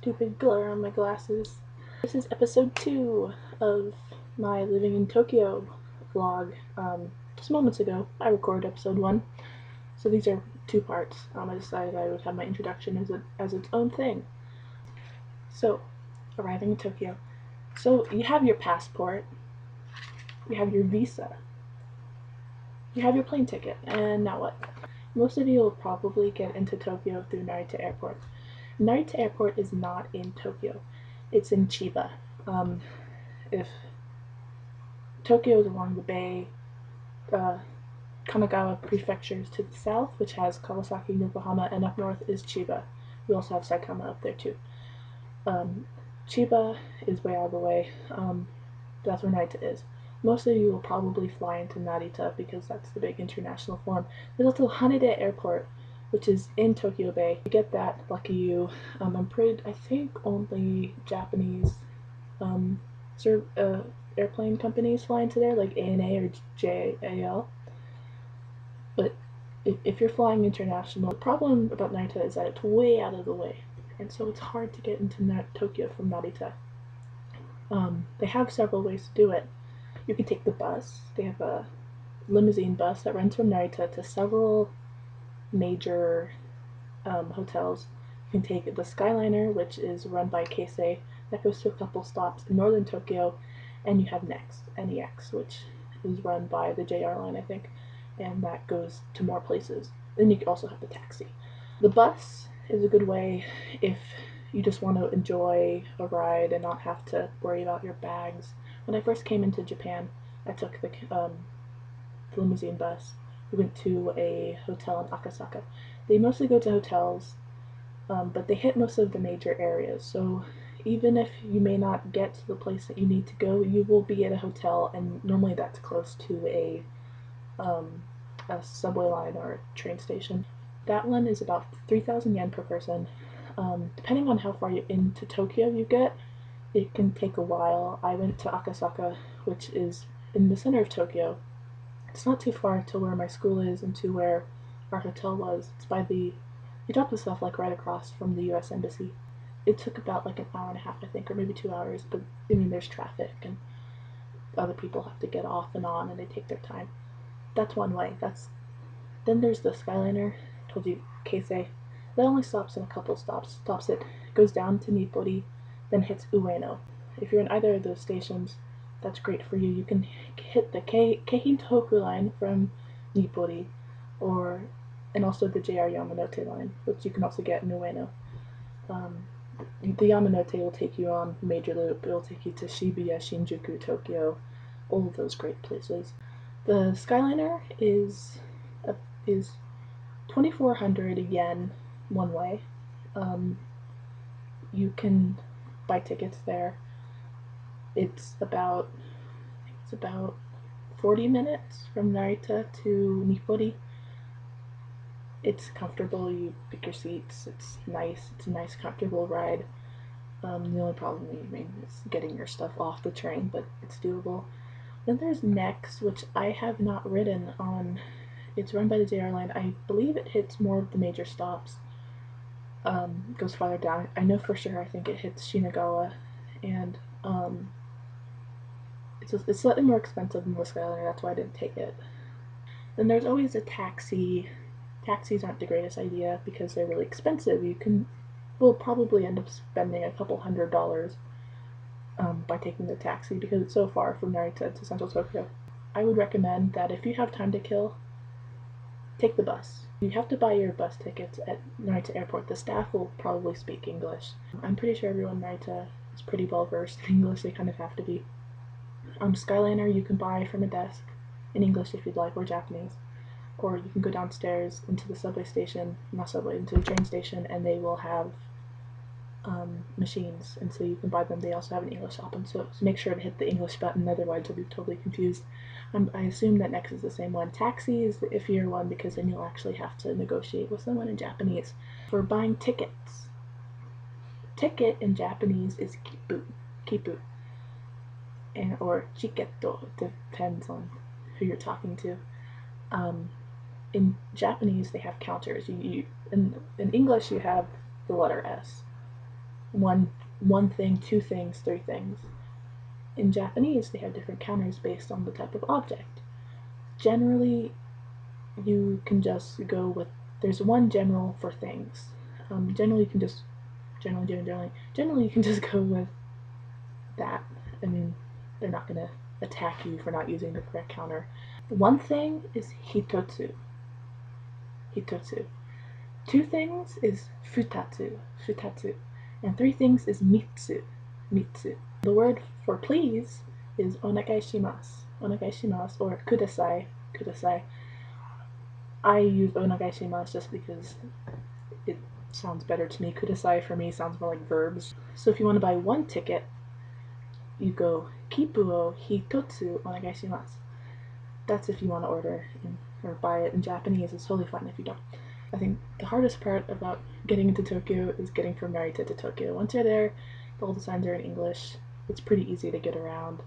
stupid glare on my glasses. This is episode 2 of my Living in Tokyo vlog. Just moments ago, I recorded episode 1, so these are 2 parts. I decided I would have my introduction as its own thing. So, arriving in Tokyo. So, you have your passport, you have your visa, you have your plane ticket, and now what? Most of you will probably get into Tokyo through Narita Airport. Narita Airport is not in Tokyo. It's in Chiba. If Tokyo is along the bay, Kanagawa prefectures to the south, which has Kawasaki, Yokohama, and up north is Chiba. We also have Saitama up there too. Chiba is way out of the way. That's where Narita is. Most of you will probably fly into Narita because that's the big international forum. There's also Haneda Airport, which is in Tokyo Bay. You get that, lucky you. I think only Japanese airplane companies fly into there, like ANA or JAL. But if you're flying international, the problem about Narita is that it's way out of the way, and so it's hard to get into Tokyo from Narita. They have several ways to do it. You can take the bus. They have a limousine bus that runs from Narita to several major hotels. You can take the Skyliner, which is run by Keisei, that goes to a couple stops in northern Tokyo, and you have NEX, which is run by the JR line, I think, and that goes to more places. Then you also have the taxi. The bus is a good way if you just want to enjoy a ride and not have to worry about your bags. When I first came into Japan, I took the limousine bus. We went to a hotel in Akasaka. They mostly go to hotels, but they hit most of the major areas. So even if you may not get to the place that you need to go, you will be at a hotel, and normally that's close to a subway line or a train station. That one is about 3,000 yen per person. Depending on how far into Tokyo you get, it can take a while. I went to Akasaka, which is in the center of Tokyo. It's not too far to where my school is and to where our hotel was. It's by you drop the stuff like right across from the US Embassy. It took about like an hour and a half, I think, or maybe 2 hours, but I mean, there's traffic and other people have to get off and on and they take their time. That's one way. Then there's the Skyliner. I told you, Keisei. That only stops in a couple stops. Goes down to Nippori, then hits Ueno. If you're in either of those stations, that's great for you. You can hit the Keihin-Tohoku line from Nippori, and also the JR Yamanote line, which you can also get in Ueno. The Yamanote will take you on major loop. It will take you to Shibuya, Shinjuku, Tokyo, all of those great places. The Skyliner is 2,400 yen one way. You can buy tickets there. It's about 40 minutes from Narita to Nippori. It's comfortable. You pick your seats. It's nice. It's a nice, comfortable ride. The only problem is getting your stuff off the train, but it's doable. Then there's NEX, which I have not ridden on. It's run by the JR line. I believe it hits more of the major stops. Goes farther down. I know for sure. I think it hits Shinagawa, and it's slightly more expensive than the Skyliner. That's why I didn't take it. Then there's always a taxi. Taxis aren't the greatest idea because they're really expensive. Will probably end up spending a couple $100 by taking the taxi because it's so far from Narita to central Tokyo. I would recommend that if you have time to kill, take the bus. You have to buy your bus tickets at Narita Airport. The staff will probably speak English. I'm pretty sure everyone in Narita is pretty well versed in English. They kind of have to be. Skyliner you can buy from a desk in English if you'd like, or Japanese. Or you can go downstairs into the subway station, into the train station, and they will have machines, and so you can buy them. They also have an English option, so make sure to hit the English button, otherwise you'll be totally confused. I assume that next is the same one. Taxi is the iffier one because then you'll actually have to negotiate with someone in Japanese. For buying tickets, ticket in Japanese is kipu, or chiketo, depends on who you're talking to. In Japanese, they have counters. In English, you have the letter S. one thing, two things, three things. In Japanese, they have different counters based on the type of object. Generally, you can just go with, there's one general for things. Generally, you can just generally you can just go with that. I mean, they're not gonna attack you for not using the correct counter. One thing is hitotsu. Hitotsu. Two things is futatsu. Futatsu. And three things is mitsu. Mitsu. The word for please is onegai shimasu. Onegai shimasu or kudasai. Kudasai. I use onegai shimasu just because it sounds better to me. Kudasai for me sounds more like verbs. So if you want to buy one ticket, you go kipu o hitotsu onegai shimasu. That's if you want to order or buy it in Japanese. It's totally fine if you don't. I think the hardest part about getting into Tokyo is getting from Narita to Tokyo. Once you're there, all the signs are in English. It's pretty easy to get around.